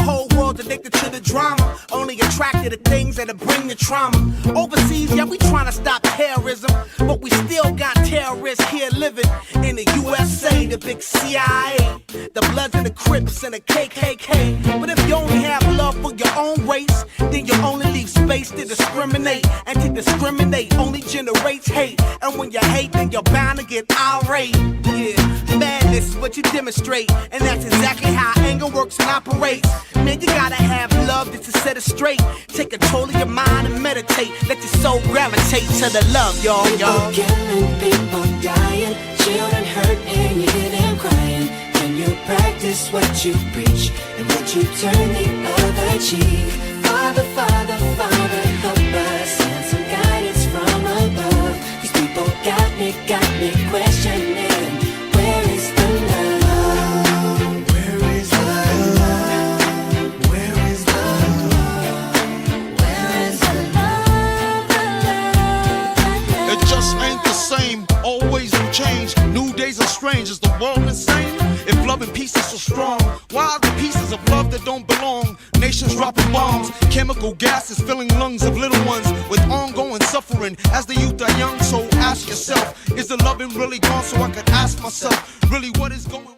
whole world's addicted to the drama, only attracted to things that'll bring the trauma. Overseas, yeah, we trying to stop terrorism, but we still got terrorists here living in the USA, the big CIA, the Bloods and the Crips and the KKK. But if you only have love for your own race, then you only leave space to discriminate, and to discriminate only generates hate. And when you hate, then you're bound to get irate. Yeah, madness is what you demonstrate, and that's exactly how anger works and operates. Man, you gotta have love just to set it straight. Take control of your mind and meditate. Let your soul gravitate to the love, y'all. People killing, people dying, children hurt and you hear them crying. When you practice what you preach, and would you turn the other cheek? Father, Father, Father, help us, send some guidance from above. These people got me questioning, where is the love? Where is the love? Where is the love? Where is the love? It just ain't the same, always new change. New days are strange, is the world insane? If love and peace is so strong, why are the pieces of love that don't belong? Nations dropping bombs, chemical gases filling lungs of little ones with ongoing suffering as the youth are young. So ask yourself, is the loving really gone? So I could ask myself, really what is going on?